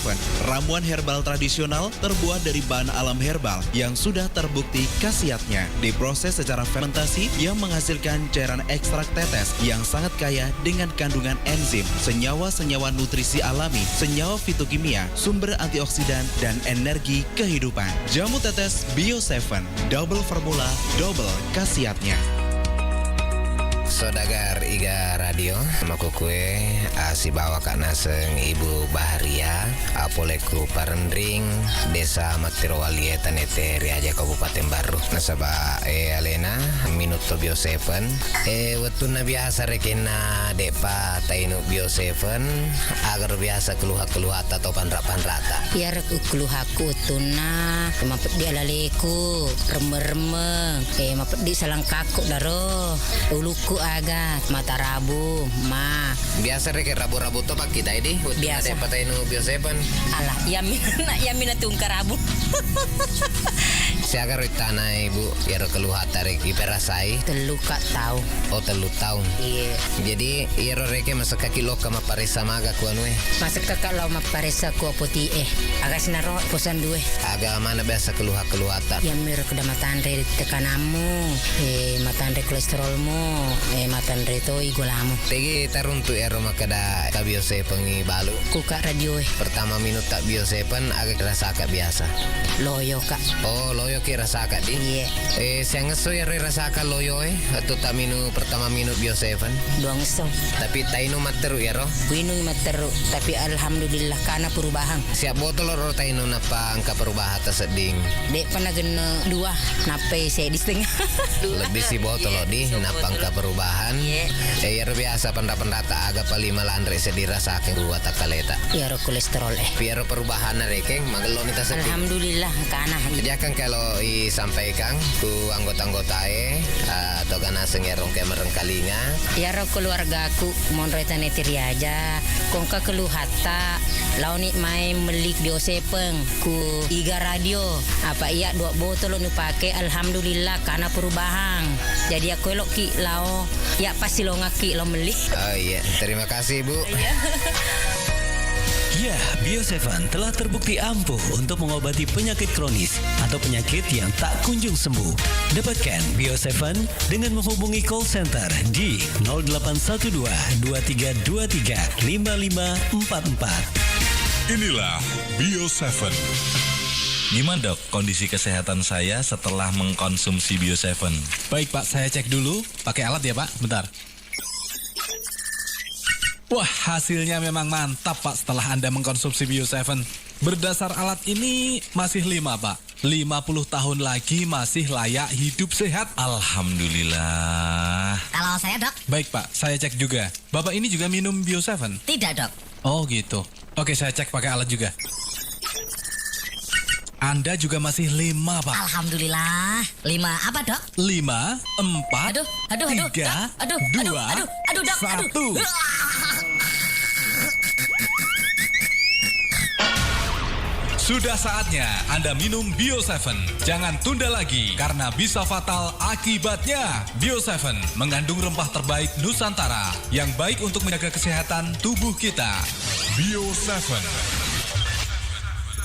ramuan herbal tradisional terbuat dari bahan alam herbal yang sudah terbukti khasiatnya. Diproses secara fermentasi yang menghasilkan cairan ekstrak tetes yang sangat kaya dengan kandungan enzim, senyawa-senyawa nutrisi alami, senyawa fitokimia, sumber antioksidan, dan energi kehidupan. Jamu tetes Bio 7, double formula, double khasiatnya. Sodagar Iga Radio, maku kue si bawa kak naseng Ibu Baharia, apoleku Parendring, Desa Matirowali Tanete Riaja Kabupaten Baru. Nasaba alena minuto Bio 7. Wetuna biasa rekena depa tainu Bio 7 agar biasa keluha atau panra-panrata. Ya reku keluhaku tuna, mapet dia laleku, reme-reme, mapet di salang kaku daro, uluku aga mata rabu ma biasa rek rabu-rabu to pak kita ini biasa patay no Bio 7 alah yamin tungkar rabu siaga tanah ibu ya keluh tarik iperasai telu kak tahu telu tahun iya jadi iro reke masa kaki lo kama paresa maga ku anu masa kakak lo ma paresa ku poti aga sinaro posan due aga mana biasa keluh ata ya mir kuda matandre tekanamu matandre kolesterolmu matandre to igolamu tegi taruntu ero makada ka Bio 7 balu ku kak radio pertama minut tak Bio 7 agak rasa kak biasa loyo kak loyo ki rasa kak di iya saya ngeso ya rasa kak loyo atau tak minum pertama minut Bio 7 doang ngeso tapi tainu materu ya roh winu materu tapi alhamdulillah karena perubahan siap botol ro tainu napa angka perubahan terseding dek pernah gena 2 nape saya di setengah lebih si botol lo di napa angka perubahan ya biasa pendapat agak palima landre sedirasa akan dua takaleta ya ro kolesterol biar perubahan rekeng magelon kita sedih alhamdulillah kana jadi akan kalau sampaikan ku anggota-anggota atau kana sengerong ke merengkalinga ya ro keluarga aku mon retane tiriaja kongka keluhata launi mai melik Bio 7 ku Iga Radio apa iya 2 botol nu pake alhamdulillah karena perubahan jadi aku elok ki lao ya pasti lo ngaki lo meli iya terima kasih Bu Ya, Bio 7 telah terbukti ampuh untuk mengobati penyakit kronis atau penyakit yang tak kunjung sembuh. Dapatkan Bio 7 dengan menghubungi call center di 0812 2323 5544. Inilah Bio 7. Gimana dok kondisi kesehatan saya setelah mengkonsumsi Bio 7? Baik Pak, saya cek dulu. Pakai alat ya Pak, bentar. Wah, hasilnya memang mantap Pak setelah Anda mengkonsumsi Bio 7. Berdasar alat ini masih 5 Pak. 50 tahun lagi masih layak hidup sehat. Alhamdulillah. Kalau saya dok? Baik Pak, saya cek juga. Bapak ini juga minum Bio 7? Tidak dok. Oh gitu. Oke, saya cek pakai alat juga. Anda juga masih 5 Pak. Alhamdulillah. 5 apa dok? 5, 4, 3, 2, 1. Sudah saatnya Anda minum Bio 7. Jangan tunda lagi karena bisa fatal akibatnya. Bio 7 mengandung rempah terbaik Nusantara yang baik untuk menjaga kesehatan tubuh kita. Bio 7.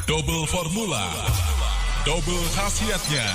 Double formula, double khasiatnya.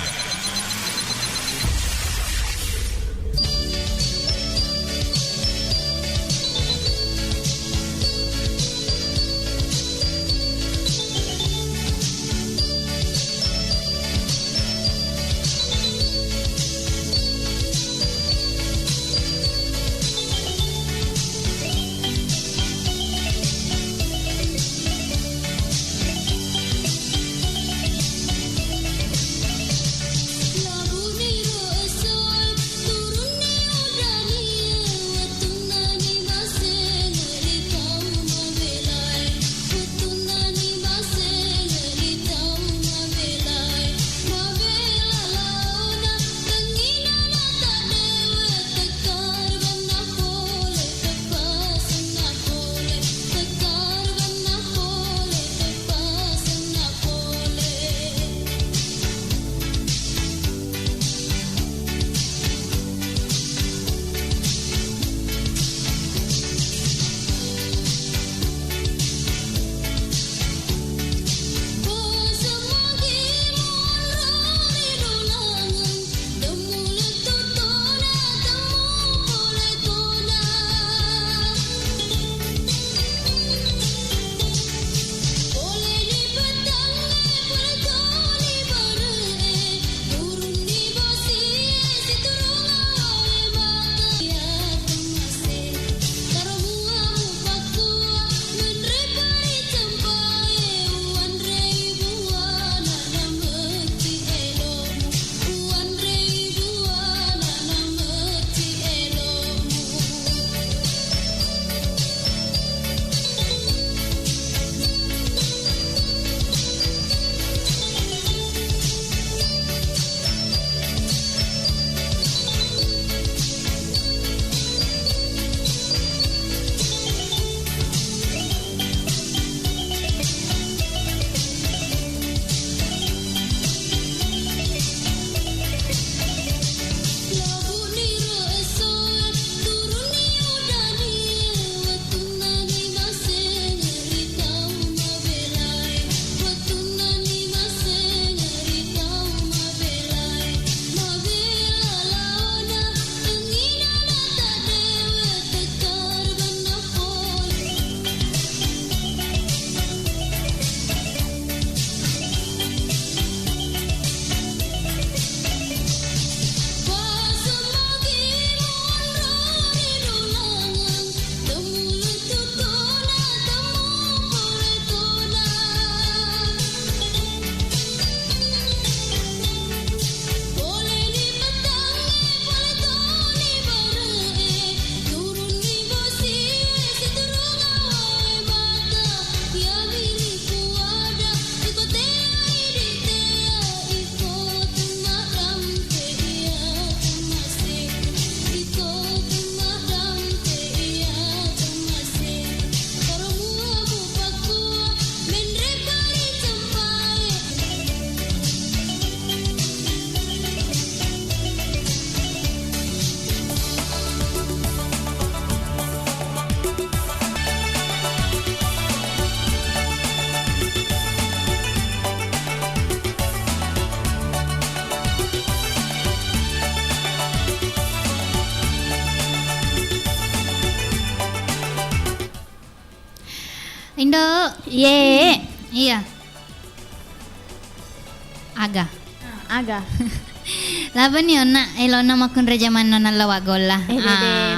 Indo. Ye. Iya. Aga. Laban yun na elona makun reja mano na lawag gola.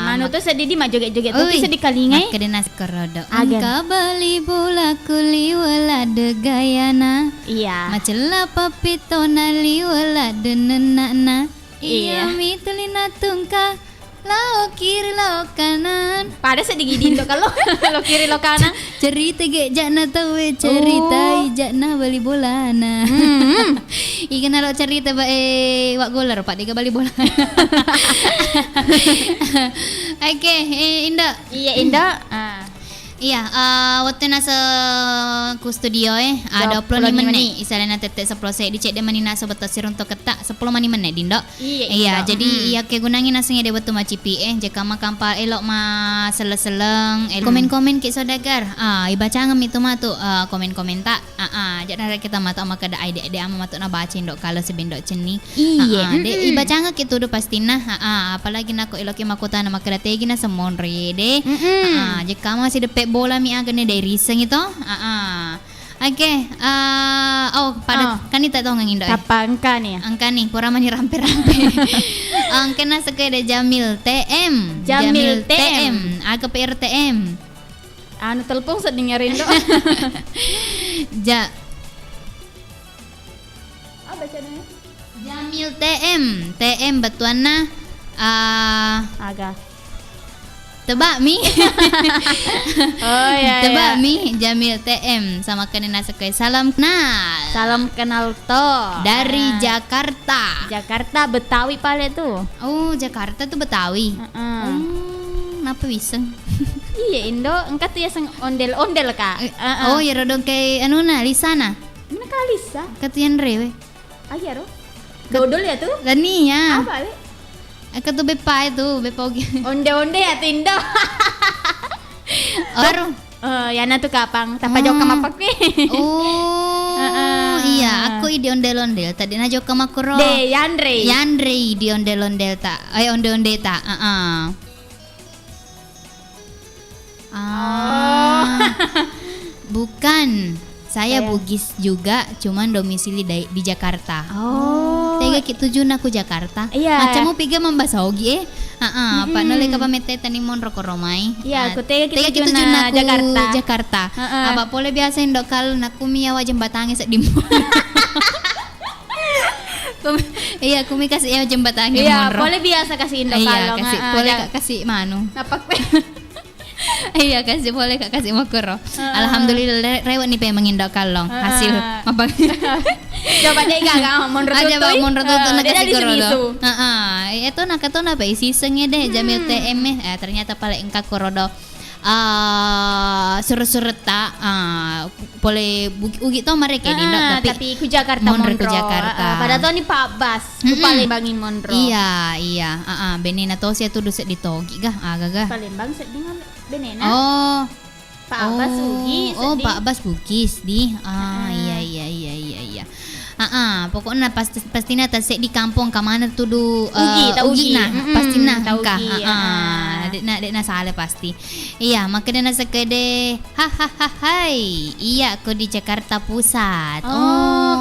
Mano to sa didi majoget-joget to sa di kalingay. Makadinas korodo. Aga. Angka bali bola kuli wala de gayana. Iya. Macela papito na liwala de nenana. Iya. Mitulina tungka. Lao kiri lao kanan. Pada sedikit dindo kalau lo kiri lo kanan. Cerita ge jakna tawe cerita jakna bali bolana. Ikan lo cerita ba wak golar pak diga bali bola. Oke, Indah. Iya Indah. Iya, waktu nasa ku studio ada 20 menit. Isalnya tete sa proses dicek de manina sa betul sirun to ketak 10 menit dindo. Iya, jadi iya ke gunangin nasanya de betul macipi jika makampal elok ma seleng-seleng komen-komen ki saudagar. Ibaca ngem itu mah tuh komen-komen tak. Jadi kita mata maka ada ide ama matu na baca indok kalau sebendok ceni. Iya. De ibaca ngek itu do pastina. Apalagi nako elok ki makota na makada tegi na semon re de. Jika masih depek bola mi agane dari riseng itu. Oke. Pada kan kita tahu ngang Indo. Apa angka nih? Angka nih, pura mani rampe-rampe. Angka na sekeda Jamil TM. Jamil TM. Aga PRTM. Anu telepon sedengarin do. Bacanya? Jamil TM betuana Aga. Tebak mi. Iya. Tebak mi Jamil TM sama kenena sekali salam kenal. Salam kenal to. Dari Jakarta. Jakarta Betawi pale tuh. Oh, Jakarta tuh Betawi. Kenapa wiseng? Iya Indo, engkat tuh ya seng ondel-ondel kak. Oh, ya rodong kayak anu na Lisana. Mana kak Lisa? Katian rewe. Iya ro. Dodol ya tuh? Gani ya. Apa le? Aku tuh bepa itu, bepa oge. Onde-onde ya Tindo. Baru. Ya na tuh kapang, tapa jauh kamapak nih. Oh, iya, aku ide ondel-ondel. Tadi na jauh kamakuro. De Yandre di ondel-ondel tak. Onde-onde tak. Bukan. Saya Bugis juga, cuman domisili di Jakarta. Tega ki tujuan aku Jakarta. Iya. Macam mau piga membahasa ogi Pak nole ka pamete tani mon roko romai. Iya, aku tega ki tujuan aku Jakarta. Jakarta. Apa boleh biasa indok kal naku mia wajah batangi sak di mon. Iya, kumi kasih ya jembatangi Iya, monro. boleh biasa kasih indok Iya, kalau kasih boleh kak kasih manu. Napak. Iya kasih boleh kak kasih makro. Alhamdulillah rewat nih pengen mengindok kalong hasil mabang. Coba deh gak monro tuh. Aja bang monro tuh nak kasih korodo. Itu nak kata apa isi sengnya deh Jamil TM ternyata paling engkak korodo. Surut-surut tak boleh ugi tau mereka di tapi ku Jakarta Monro ku Jakarta. Pada tahun ni Pak Bas ku Palembangin Monro. Iya benena tau sia tuh duset di togi gah gagah. Palembang sedih benena. Oh Pak Bas ugi. Oh Pak Bas Bugis di. Iya. Pokoknya pastinya tasek di kampung kamana tuh ugi nah pastinya ka. Dek salah pasti. Iya, makanya sekede hai. Iya, aku di Jakarta Pusat.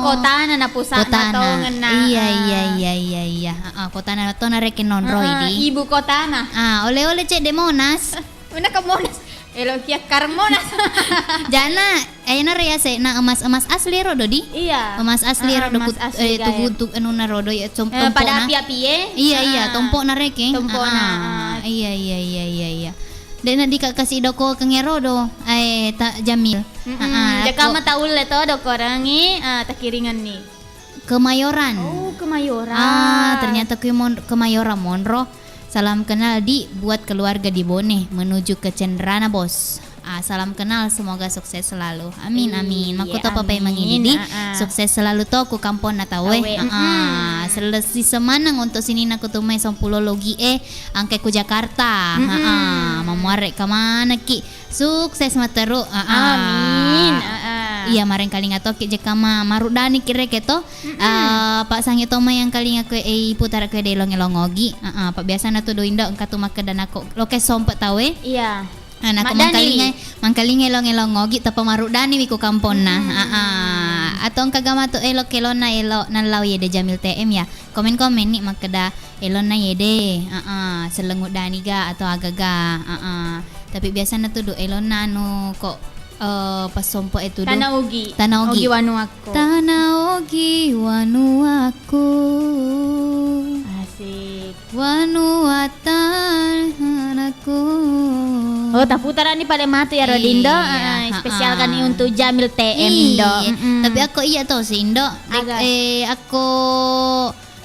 Kota na pusat na to ngena. Iya. Kota na to na reken nonroy di. Ibu kota na. Oleh-oleh cek de Monas. Mana ke Monas? Elokia Karmonas. Jana, ayana rea se na emas asli rodo di. Iya. Emas asli rodo untuk anu na rodo ya tompok pada api-api Iya, tompok na reke. Tompok na. Iya. Dan nanti kak kasih doko kengerodo, tak Jamil. Jaka mata ule to doko rangi, tak kiringan nih. Kemayoran. Oh, Kemayoran. Ternyata Kemayoran Monro. Salam kenal buat keluarga di Bone menuju ke Cendrana bos. Salam kenal, semoga sukses selalu. Amin. Maku to papai mangini sukses selalu to ku kampon na tawe. Selesi semanang untuk sini naku tumai 10 logi angke ku Jakarta. Mamuarek ka mana ki. Sukses materu. Amin. Iya mareng kali ngato ki jekama marudani kire keto. Pak sangi toma yang kali ngaku putar ke de longogi. Pak biasa na to do inda engka tu maka dan aku loke sompet tawe. Iya. Anak mangkalinga elong ngogi tapa maruk dani wiku kamponna. Atau kagama tu elok elona elok nalau ye de Jamil TM ya. Komen-komen nih makada elona ye de. Selengut dani ga atau agaga. Tapi biasanya tuh do elona nu kok pas sompo itu do. Tanah Ogi Wanuaku. Tanah Ogi Wanuaku. Asik. Wanuatan anakku. Oh, tak putaran ni pada mata ya Rodindo. Spesialkan ini untuk Jamil TM Indo. Tapi aku iya tau sih Indo. Aku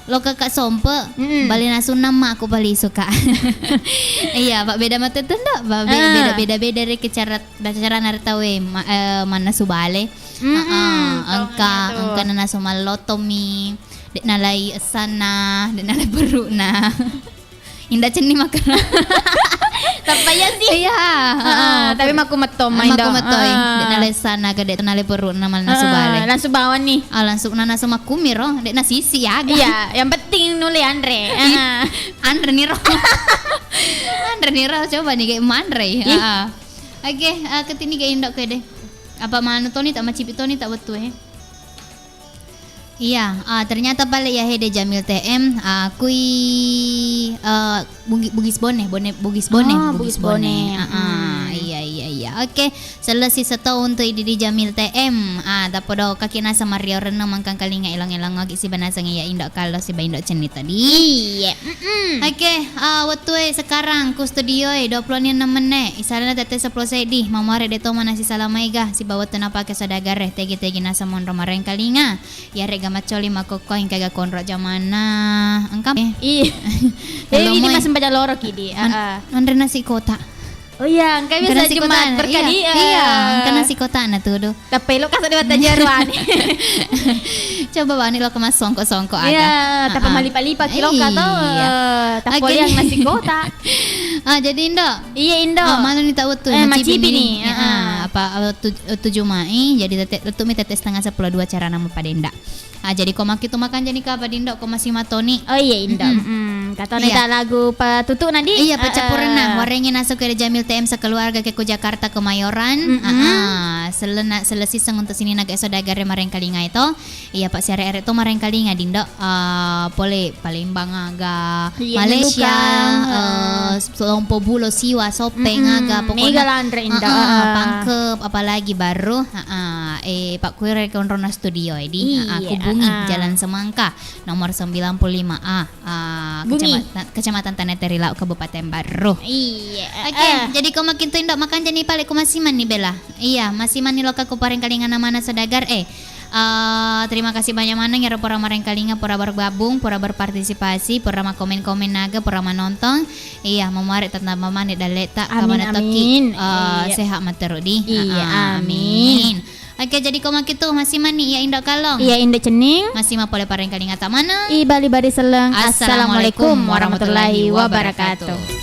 lo kakak sompe balik nasu nama aku paling suka. Iya, pak beda mata tu ndak? Beda dari cara nartawe mana subale. Angka nasu malotomi. Dek nalai sana, dek nalai beruna. Indah ceni makan. Tapi ya sih. Iya. Tapi maku metom main dong. Maku metoy. Dek nalai sana, dek nalai beruna mal nasu bale. Langsung bawa nih. Langsung nasu makumi roh. Dek nasisi ya. Iya. Yang penting nuli Andre. Andre nih roh. Andre nih roh. Coba nih kayak Andre. Oke, ketini kayak indok kayak deh. Apa mana Tony tak macip Tony tak betul Iya, ternyata balik ya hede Jamil TM, kui Bugis Bone. Iya. Oke, selesai setahun untuk di Jamil TM. Tapodo kaki nasa Mario Reno mangkang kalinga ilang-ilang ngagi si banasang iya indok kalau si indok ceni tadi. Iya. Oke, waktu sekarang ku studio 26 menit. Isalana tete 10 sedi. Mamare de toma nasi salamaiga si bawa tenapa ke sadagare tegi-tegi nasa monro mareng kalinga. Ya rega macoli makoko yang kagak konro jamana. Engkam. Iya. Ini masih baca loro kidi. Andre nasi kota. Oh iya, engkau bisa jemat berkali. Iya, engkau nasi kota na tuh. Tapi lo kasih lewat jaruan. Coba bani lo kemas songko-songko aga. Iya, tapi malipa-lipa kilo kata. Tapi yang nasi kota. Jadi Indo. Iya Indo. Malu nih tak betul. Macipi nih. Apa 7 Mai. Jadi letuk mi tetes setengah 10 2 cara nama padenda. Jadi kau makin tu makan jadi kapa Indo kau masih matoni. Oh iya Indo. Kata neta lagu patutu nanti. Iya pecapurna. Warengin masuk ke Jamil TM sekeluarga ke Jakarta ke Mayoran. Selesai seng untuk sini naga saudagar mareng kalinga itu. Iya Pak Siare itu mareng kalinga Dindo. Pole Palembang aga Malaysia. Lompo Bulo Siwa Sopeng aga pokoknya. Mega landre Indo. Pangkep apalagi baru. Pak Kuire Konrona Studio di Kubungi Jalan Semangka nomor 95A Kecamatan Tanah Terilau Kabupaten Baru. Iya. Oke, jadi kau makin tu indok makan jadi pale ku masih man nih Bella. Iya, masih man nih loka ku pareng kalingan mana sedagar terima kasih banyak mana ya pura mareng kalinga pura bergabung, pura berpartisipasi, pura komen-komen naga, pura menonton. Iya, memari tentang mama nih daleta kamana toki sehat materudi. Iya, amin. Oke, jadi kau makin tu masih mani ya indok kalong. Iya indok cening. Masih ma pole pareng kalinga tak mana. Bali seleng. Assalamualaikum warahmatullahi wabarakatuh.